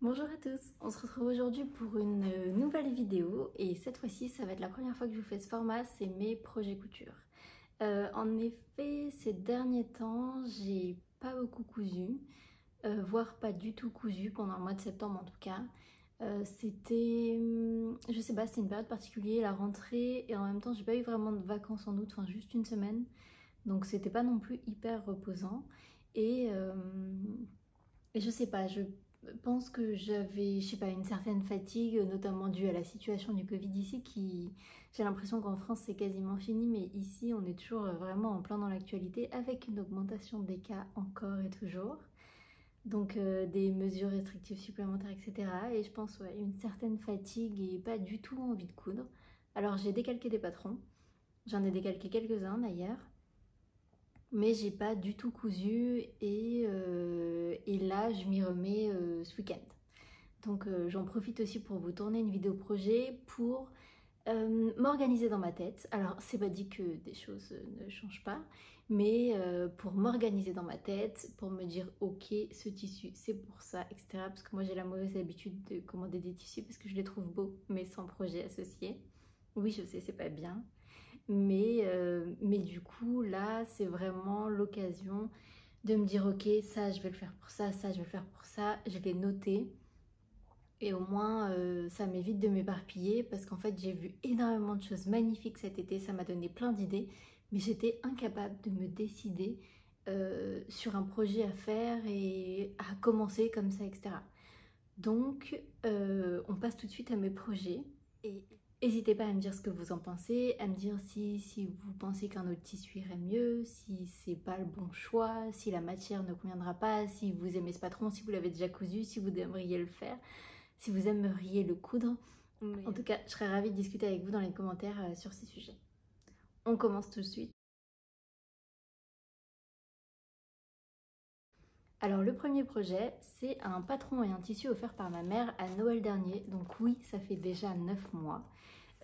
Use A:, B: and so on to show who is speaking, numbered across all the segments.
A: Bonjour à tous, on se retrouve aujourd'hui pour une nouvelle vidéo et cette fois-ci ça va être la première fois que je vous fais ce format, c'est mes projets couture. En effet, ces derniers temps, j'ai pas beaucoup cousu, voire pas du tout cousu pendant le mois de septembre en tout cas. Je sais pas, c'était une période particulière, la rentrée, et en même temps j'ai pas eu vraiment de vacances en août, enfin juste une semaine, donc c'était pas non plus hyper reposant. Et, euh, et je sais pas, je pense que j'avais, je sais pas, une certaine fatigue, notamment due à la situation du Covid ici, qui, j'ai l'impression qu'en France c'est quasiment fini, mais ici on est toujours vraiment en plein dans l'actualité, avec une augmentation des cas encore et toujours. Donc des mesures restrictives supplémentaires, etc. Et je pense ouais, une certaine fatigue et pas du tout envie de coudre. Alors j'ai décalqué des patrons, j'en ai décalqué quelques-uns d'ailleurs, mais j'ai pas du tout cousu et là je m'y remets ce week-end. Donc j'en profite aussi pour vous tourner une vidéo projet pour m'organiser dans ma tête. Alors c'est pas dit que des choses ne changent pas, mais pour m'organiser dans ma tête, pour me dire ok ce tissu c'est pour ça, etc. Parce que moi j'ai la mauvaise habitude de commander des tissus parce que je les trouve beaux mais sans projet associé. Oui je sais c'est pas bien. Mais du coup, là, c'est vraiment l'occasion de me dire, ok, ça, je vais le faire pour ça, ça, je vais le faire pour ça. Je l'ai noté. Et au moins, ça m'évite de m'éparpiller parce qu'en fait, j'ai vu énormément de choses magnifiques cet été. Ça m'a donné plein d'idées. Mais j'étais incapable de me décider sur un projet à faire et à commencer comme ça, etc. Donc, on passe tout de suite à mes projets. Et n'hésitez pas à me dire ce que vous en pensez, à me dire si vous pensez qu'un autre tissu irait mieux, si c'est pas le bon choix, si la matière ne conviendra pas, si vous aimez ce patron, si vous l'avez déjà cousu, si vous aimeriez le faire, si vous aimeriez le coudre. En tout cas, je serais ravie de discuter avec vous dans les commentaires sur ces sujets. On commence tout de suite. Alors le premier projet, c'est un patron et un tissu offert par ma mère à Noël dernier. Donc oui, ça fait déjà 9 mois.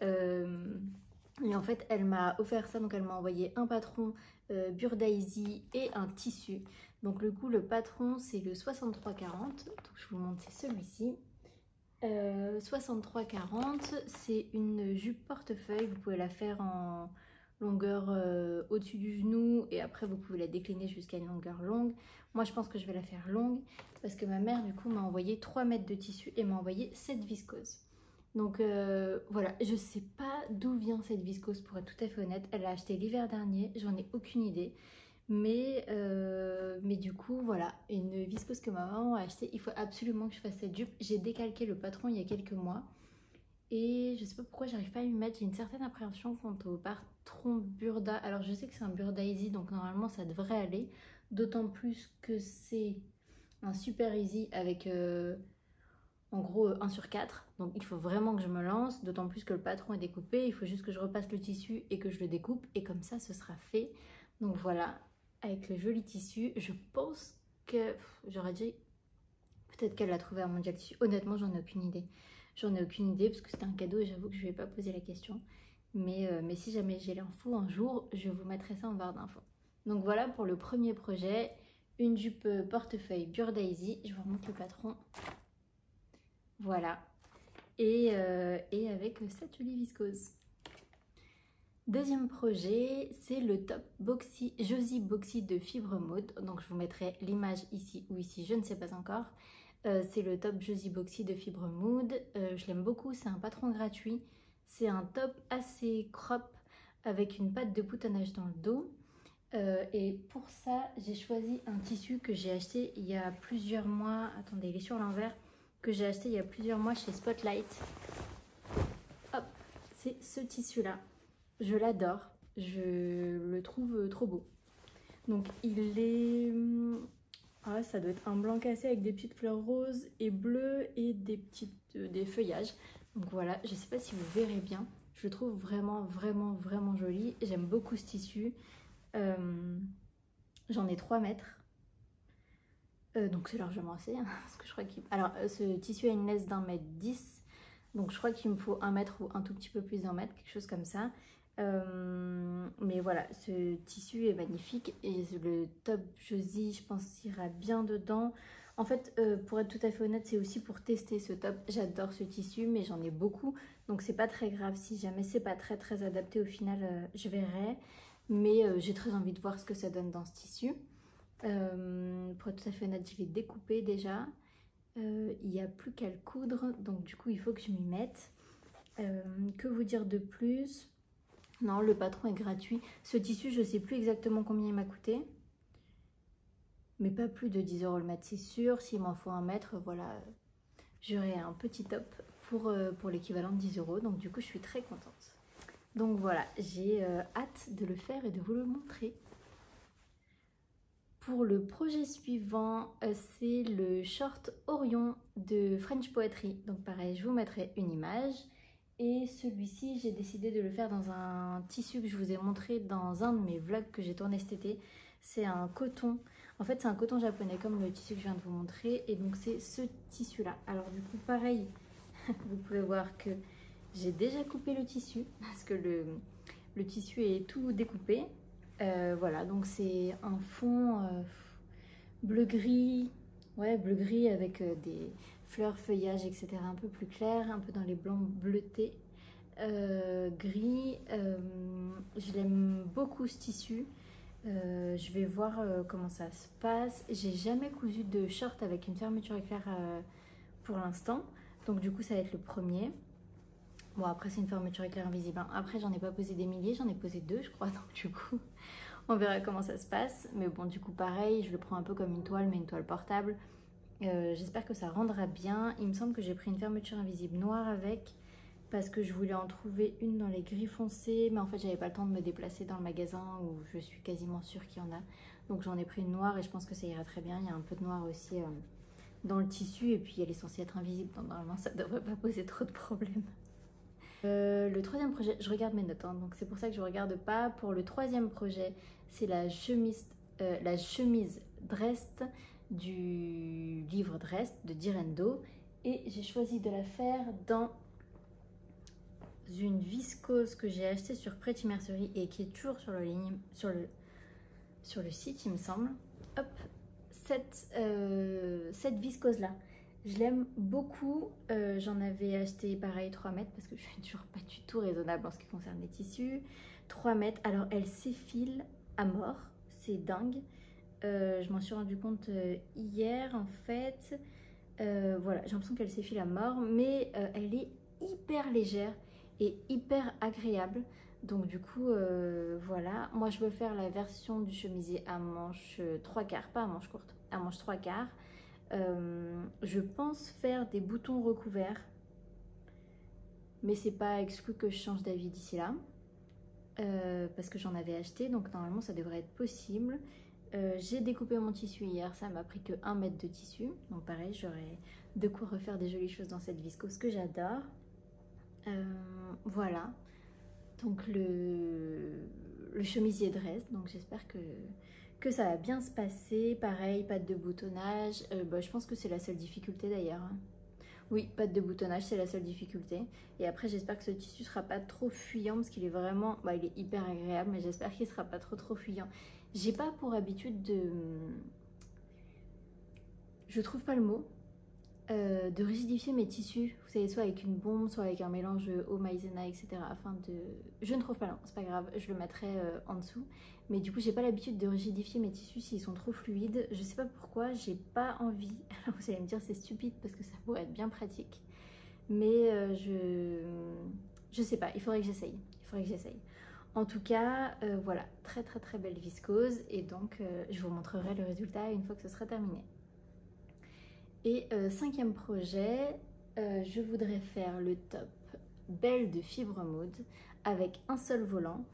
A: Et en fait, elle m'a offert ça, donc elle m'a envoyé un patron Burdaisy et un tissu. Donc le coup, le patron, c'est le 6340. Donc je vous montre, c'est celui-ci. 6340, c'est une jupe portefeuille. Vous pouvez la faire en longueur au-dessus du genou et après vous pouvez la décliner jusqu'à une longueur longue. Moi je pense que je vais la faire longue parce que ma mère du coup m'a envoyé 3 mètres de tissu et m'a envoyé 7 viscoses. Donc voilà, je sais pas d'où vient cette viscose pour être tout à fait honnête. Elle l'a acheté l'hiver dernier, j'en ai aucune idée. Mais du coup, voilà, une viscose que ma maman a achetée. Il faut absolument que je fasse cette jupe. J'ai décalqué le patron il y a quelques mois. Et je sais pas pourquoi j'arrive pas à m'y mettre. J'ai une certaine appréhension quant au patron Burda. Alors je sais que c'est un Burda Easy, donc normalement ça devrait aller. D'autant plus que c'est un super easy avec en gros 1 sur 4. Donc il faut vraiment que je me lance. D'autant plus que le patron est découpé. Il faut juste que je repasse le tissu et que je le découpe. Et comme ça, ce sera fait. Donc voilà, avec le joli tissu. Je pense que j'aurais dit peut-être qu'elle l'a trouvé à Mondial Tissu. Honnêtement, j'en ai aucune idée. J'en ai aucune idée parce que c'était un cadeau et j'avoue que je ne vais pas poser la question. Mais si jamais j'ai l'info un jour, je vous mettrai ça en barre d'infos. Donc voilà pour le premier projet. Une jupe portefeuille Burdaisy. Je vous remonte le patron. Voilà. Et avec cette jolie viscose. Deuxième projet, c'est le top boxy, Josie Boxy de Fibre Maude. Donc je vous mettrai l'image ici ou ici, je ne sais pas encore. C'est le top Josie Boxy de Fibre Maude. Je l'aime beaucoup, c'est un patron gratuit. C'est un top assez crop avec une patte de boutonnage dans le dos. Et pour ça, j'ai choisi un tissu que j'ai acheté il y a plusieurs mois. Attendez, il est sur l'envers. Que j'ai acheté il y a plusieurs mois chez Spotlight. Hop, c'est ce tissu-là. Je l'adore, je le trouve trop beau. Donc il est... Ah, ça doit être un blanc cassé avec des petites fleurs roses et bleues et des feuillages. Donc voilà, je ne sais pas si vous verrez bien. Je le trouve vraiment joli. J'aime beaucoup ce tissu. J'en ai 3 mètres. Donc c'est largement assez. Hein, parce que je crois qu'il... Alors ce tissu a une laisse d'1,10 m. Donc je crois qu'il me faut 1 mètre ou un tout petit peu plus d'1 mètre, quelque chose comme ça. Mais voilà, ce tissu est magnifique et le top Josie, je pense, ira bien dedans. En fait, pour être tout à fait honnête, c'est aussi pour tester ce top. J'adore ce tissu, mais j'en ai beaucoup. Donc c'est pas très grave. Si jamais c'est pas très adapté, au final, je verrai. Mais j'ai très envie de voir ce que ça donne dans ce tissu. Pour être tout à fait honnête, je l'ai découpé déjà. Il n'y a plus qu'à le coudre. Donc du coup, il faut que je m'y mette. Que vous dire de plus? Non, le patron est gratuit. Ce tissu, je sais plus exactement combien il m'a coûté. Mais pas plus de 10 € le mètre, c'est sûr. S'il m'en faut un mètre, voilà, j'aurai un petit top pour l'équivalent de 10 €. Donc du coup, je suis très contente. Donc voilà, j'ai hâte de le faire et de vous le montrer. Pour le projet suivant, c'est le short Orion de French Poetry. Donc pareil, je vous mettrai une image. Et celui-ci, j'ai décidé de le faire dans un tissu que je vous ai montré dans un de mes vlogs que j'ai tourné cet été. C'est un coton. En fait, c'est un coton japonais comme le tissu que je viens de vous montrer. Et donc, c'est ce tissu-là. Alors du coup, pareil, vous pouvez voir que j'ai déjà coupé le tissu parce que le tissu est tout découpé. Voilà, donc c'est un fond bleu-gris, ouais, bleu-gris avec des fleurs, feuillages, etc. un peu plus clair, un peu dans les blancs bleutés, gris. Je l'aime beaucoup ce tissu. Je vais voir comment ça se passe. J'ai jamais cousu de short avec une fermeture éclair pour l'instant, donc du coup ça va être le premier. Bon, après c'est une fermeture éclair invisible, hein. Après j'en ai pas posé des milliers, j'en ai posé 2 je crois, donc du coup on verra comment ça se passe. Mais bon, du coup pareil, je le prends un peu comme une toile, mais une toile portable. J'espère que ça rendra bien. Il me semble que j'ai pris une fermeture invisible noire avec, parce que je voulais en trouver une dans les gris foncés, mais en fait j'avais pas le temps de me déplacer dans le magasin où je suis quasiment sûre qu'il y en a. Donc j'en ai pris une noire et je pense que ça ira très bien. Il y a un peu de noir aussi dans le tissu, et puis elle est censée être invisible, donc normalement ça devrait pas poser trop de problèmes. Le troisième projet, je regarde mes notes, hein, donc c'est pour ça que je ne regarde pas. Pour le troisième projet, c'est la chemise Drest du livre Drest de Direndo. Et j'ai choisi de la faire dans une viscose que j'ai achetée sur Pretty Mercery et qui est toujours sur le site, il me semble. Hop, cette viscose-là. Je l'aime beaucoup. J'en avais acheté pareil 3 mètres parce que je suis toujours pas du tout raisonnable en ce qui concerne les tissus. 3 mètres. Alors elle s'effile à mort. C'est dingue. Je m'en suis rendu compte hier en fait. Voilà, j'ai l'impression qu'elle s'effile à mort. Mais elle est hyper légère et hyper agréable. Donc du coup, voilà. Moi je veux faire la version du chemisier à manches 3/4, pas à manches courtes, à manches 3/4. Je pense faire des boutons recouverts, mais c'est pas exclu que je change d'avis d'ici là, parce que j'en avais acheté, donc normalement ça devrait être possible. J'ai découpé mon tissu hier, ça m'a pris que 1 mètre de tissu, donc pareil, j'aurai de quoi refaire des jolies choses dans cette viscose que j'adore. Voilà, donc le chemisier dresse, donc j'espère que ça va bien se passer. Pareil, pas de boutonnage. Je pense que c'est la seule difficulté d'ailleurs. Oui, pas de boutonnage, c'est la seule difficulté. Et après, j'espère que ce tissu sera pas trop fuyant parce qu'il est vraiment... il est hyper agréable, mais j'espère qu'il sera pas trop fuyant. J'ai pas pour habitude de... Je trouve pas le mot. De rigidifier mes tissus, vous savez, soit avec une bombe, soit avec un mélange eau, maïzena, etc. Afin de... Je ne trouve pas, non, c'est pas grave, je le mettrai en dessous. Mais du coup, j'ai pas l'habitude de rigidifier mes tissus s'ils sont trop fluides. Je sais pas pourquoi, j'ai pas envie. Alors vous allez me dire c'est stupide parce que ça pourrait être bien pratique. Mais je sais pas, il faudrait que j'essaye. En tout cas, voilà, très belle viscose. Et donc, je vous montrerai le résultat une fois que ce sera terminé. Et cinquième projet, je voudrais faire le top Belle de Fibre Maude avec un seul volant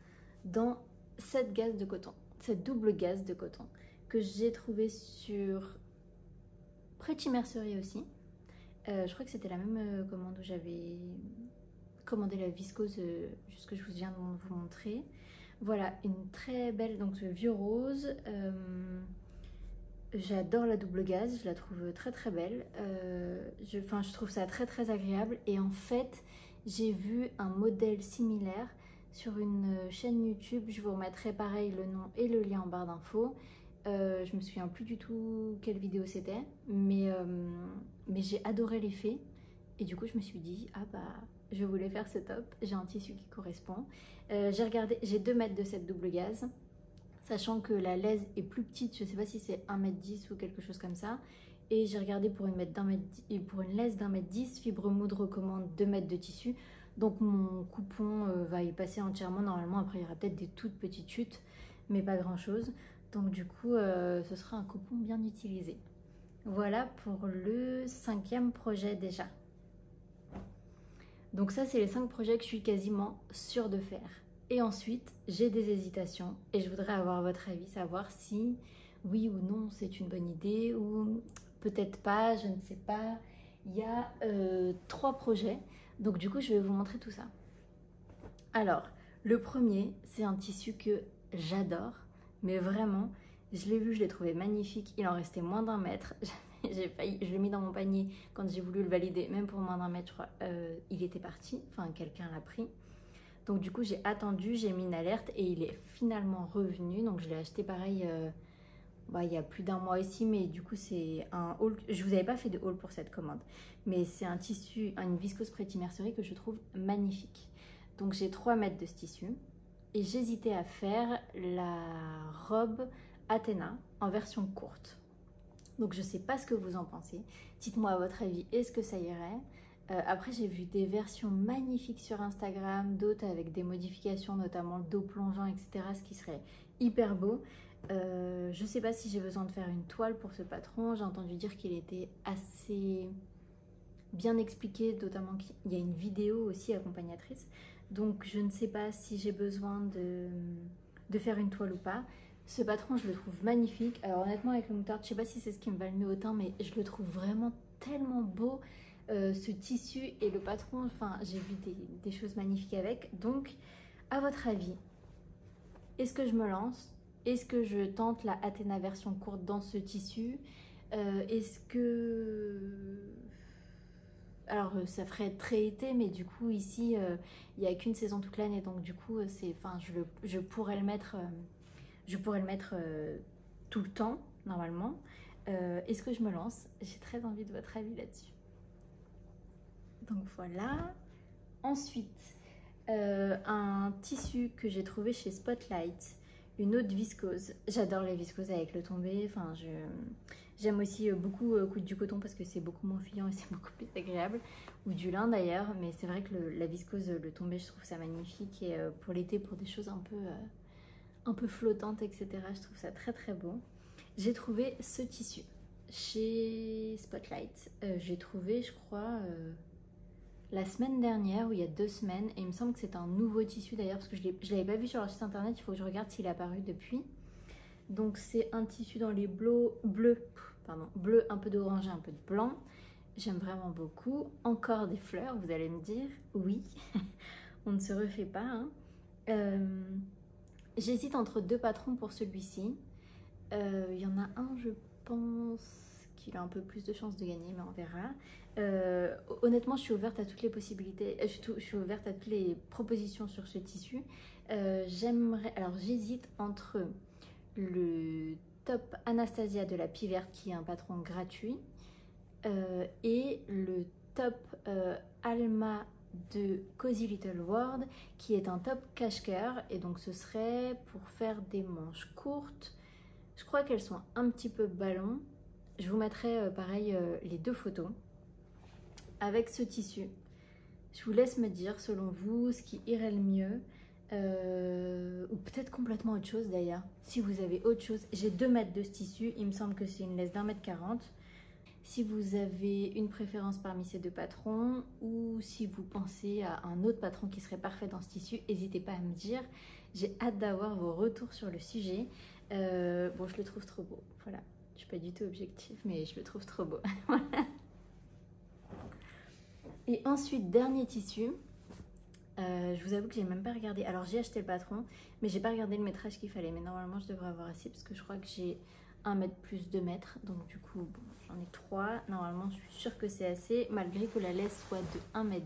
A: dans cette gaze de coton, cette double gaze de coton que j'ai trouvé sur Pretty Mercery aussi. Je crois que c'était la même commande où j'avais commandé la viscose, juste que je vous viens de vous montrer. Voilà, une très belle, donc vieux rose. J'adore la double gaze, je la trouve très belle. Je trouve ça très agréable. Et en fait, j'ai vu un modèle similaire sur une chaîne YouTube. Je vous remettrai pareil le nom et le lien en barre d'infos. Je me souviens plus du tout quelle vidéo c'était, mais j'ai adoré l'effet. Et du coup, je me suis dit, ah bah, je voulais faire ce top. J'ai un tissu qui correspond. J'ai regardé, j'ai 2 mètres de cette double gaze. Sachant que la laise est plus petite, je sais pas si c'est 1,10 m ou quelque chose comme ça. Et j'ai regardé pour une laise d'1,10 m, Fibre Mood recommande 2 mètres de tissu. Donc mon coupon va y passer entièrement normalement. Après, il y aura peut-être des toutes petites chutes, mais pas grand-chose. Donc du coup, ce sera un coupon bien utilisé. Voilà pour le 5e projet déjà. Donc ça, c'est les 5 projets que je suis quasiment sûre de faire. Et ensuite, j'ai des hésitations et je voudrais avoir votre avis, savoir si oui ou non c'est une bonne idée ou peut-être pas, je ne sais pas. Il y a 3 projets, donc du coup je vais vous montrer tout ça. Alors, le premier, c'est un tissu que j'adore, mais vraiment, je l'ai vu, je l'ai trouvé magnifique, il en restait moins d'1 mètre. Je l'ai mis dans mon panier quand j'ai voulu le valider, même pour moins d'1 mètre, je crois, il était parti, enfin quelqu'un l'a pris. Donc du coup j'ai attendu, j'ai mis une alerte et il est finalement revenu. Donc je l'ai acheté pareil il y a plus d'1 mois ici, mais du coup c'est un haul. Je vous avais pas fait de haul pour cette commande, mais c'est un tissu, une viscose Pretty Mercerie que je trouve magnifique. Donc j'ai 3 mètres de ce tissu et j'hésitais à faire la robe Athéna en version courte. Donc je sais pas ce que vous en pensez. Dites-moi à votre avis, est-ce que ça irait? Après, j'ai vu des versions magnifiques sur Instagram, d'autres avec des modifications, notamment le dos plongeant, etc., ce qui serait hyper beau. Je ne sais pas si j'ai besoin de faire une toile pour ce patron. J'ai entendu dire qu'il était assez bien expliqué, notamment qu'il y a une vidéo aussi accompagnatrice. Donc, je ne sais pas si j'ai besoin de faire une toile ou pas. Ce patron, je le trouve magnifique. Alors, honnêtement, avec le moutarde, je ne sais pas si c'est ce qui me va le mieux au teint, mais je le trouve vraiment tellement beau. Ce tissu et le patron, enfin j'ai vu des choses magnifiques avec. Donc à votre avis, est-ce que je me lance? Est-ce que je tente la Athéna version courte dans ce tissu? Est-ce que... Alors ça ferait très été, mais du coup ici il n'y a qu'une saison toute l'année, donc du coup je pourrais le mettre, tout le temps normalement. Est-ce que je me lance? J'ai très envie de votre avis là-dessus. Donc voilà. Ensuite, un tissu que j'ai trouvé chez Spotlight, une autre viscose. J'adore les viscoses avec le tombé. Enfin, j'aime aussi beaucoup coudre du coton parce que c'est beaucoup moins filant et c'est beaucoup plus agréable. Ou du lin d'ailleurs. Mais c'est vrai que la viscose, le tombé, je trouve ça magnifique. Et pour l'été, pour des choses un peu flottantes, etc., je trouve ça très très beau. J'ai trouvé ce tissu chez Spotlight. J'ai trouvé, je crois... la semaine dernière ou il y a 2 semaines, et il me semble que c'est un nouveau tissu d'ailleurs parce que je ne l'avais pas vu sur leur site internet, il faut que je regarde s'il est apparu depuis. Donc c'est un tissu dans les bleu, un peu d'orange et un peu de blanc. J'aime vraiment beaucoup. Encore des fleurs, vous allez me dire, oui, on ne se refait pas. Hein. J'hésite entre 2 patrons pour celui-ci. Il y en a un, je pense, qu'il a un peu plus de chances de gagner, mais on verra. Honnêtement, je suis ouverte à toutes les possibilités, je suis ouverte à toutes les propositions sur ce tissu. Alors j'hésite entre le top Anastasia de la Piverte, qui est un patron gratuit, et le top Alma de Cozy Little World, qui est un top cache-cœur, et donc ce serait pour faire des manches courtes. Je crois qu'elles sont un petit peu ballon. Je vous mettrai pareil les 2 photos avec ce tissu. Je vous laisse me dire selon vous ce qui irait le mieux, ou peut-être complètement autre chose d'ailleurs. Si vous avez autre chose, j'ai 2 mètres de ce tissu, il me semble que c'est une laisse d'1,40 m. Si vous avez une préférence parmi ces 2 patrons, ou si vous pensez à un autre patron qui serait parfait dans ce tissu, n'hésitez pas à me dire. J'ai hâte d'avoir vos retours sur le sujet. Bon, je le trouve trop beau, voilà. Je suis pas du tout objective, mais je le trouve trop beau. Et ensuite, dernier tissu. Je vous avoue que j'ai même pas regardé. Alors j'ai acheté le patron, mais j'ai pas regardé le métrage qu'il fallait. Mais normalement, je devrais avoir assez parce que je crois que j'ai 1 mètre plus 2 mètres. Donc du coup, bon, j'en ai 3. Normalement, je suis sûre que c'est assez, malgré que la laisse soit de 1,10 m.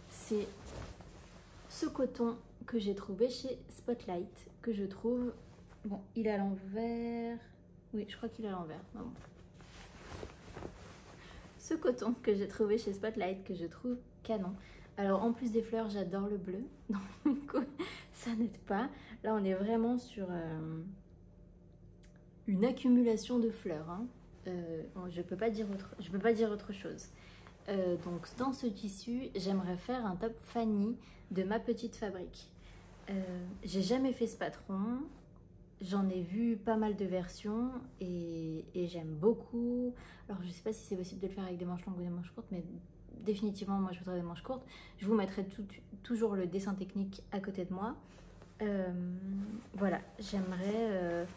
A: C'est ce coton que j'ai trouvé chez Spotlight, que je trouve Bon, il est à l'envers. Oui, je crois qu'il est à l'envers. Ah bon. Ce coton que j'ai trouvé chez Spotlight, que je trouve canon. Alors, en plus des fleurs, j'adore le bleu. Donc, ça n'aide pas. Là, on est vraiment sur une accumulation de fleurs. Hein. Bon, je peux pas dire autre chose. Donc, dans ce tissu, j'aimerais faire un top Fanny de ma petite fabrique. J'ai jamais fait ce patron. J'en ai vu pas mal de versions et j'aime beaucoup. Alors je sais pas si c'est possible de le faire avec des manches longues ou des manches courtes, mais définitivement moi je voudrais des manches courtes. Je vous mettrai toujours le dessin technique à côté de moi. Voilà, j'aimerais...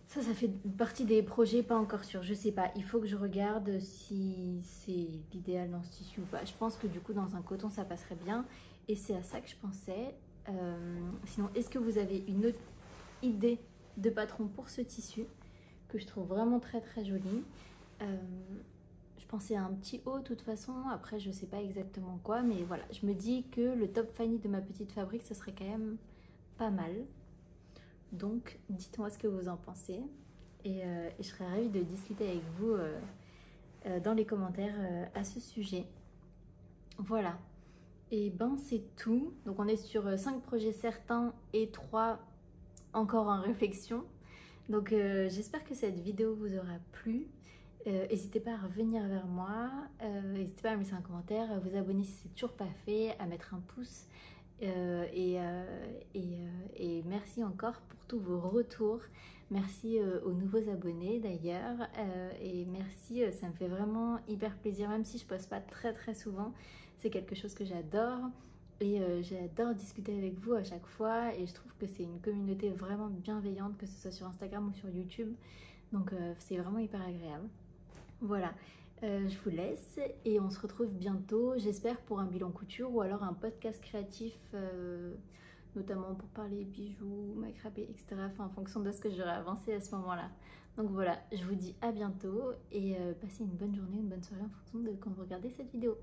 A: Ça fait partie des projets pas encore sûrs, je sais pas. Il faut que je regarde si c'est l'idéal dans ce tissu ou pas. Je pense que du coup dans un coton ça passerait bien et c'est à ça que je pensais. Sinon, est-ce que vous avez une autre idée de patron pour ce tissu que je trouve vraiment très très joli? Je pensais à un petit haut de toute façon, après je sais pas exactement quoi, mais voilà, je me dis que le top Fanny de ma petite fabrique ce serait quand même pas mal. Donc dites-moi ce que vous en pensez et je serais ravie de discuter avec vous dans les commentaires à ce sujet. Voilà, et ben c'est tout. Donc on est sur 5 projets certains et 3 encore en réflexion. Donc j'espère que cette vidéo vous aura plu. N'hésitez pas à revenir vers moi, n'hésitez pas à me laisser un commentaire, à vous abonner si c'est toujours pas fait, à mettre un pouce. Et merci encore pour tous vos retours. Merci aux nouveaux abonnés d'ailleurs. Et merci, ça me fait vraiment hyper plaisir, même si je poste pas très très souvent. C'est quelque chose que j'adore. Et j'adore discuter avec vous à chaque fois et je trouve que c'est une communauté vraiment bienveillante, que ce soit sur Instagram ou sur YouTube. Donc c'est vraiment hyper agréable. Voilà, je vous laisse et on se retrouve bientôt, j'espère pour un bilan couture ou alors un podcast créatif, notamment pour parler bijoux, macramé, etc. Enfin, en fonction de ce que j'aurai avancé à ce moment-là. Donc voilà, je vous dis à bientôt et passez une bonne journée, une bonne soirée en fonction de quand vous regardez cette vidéo.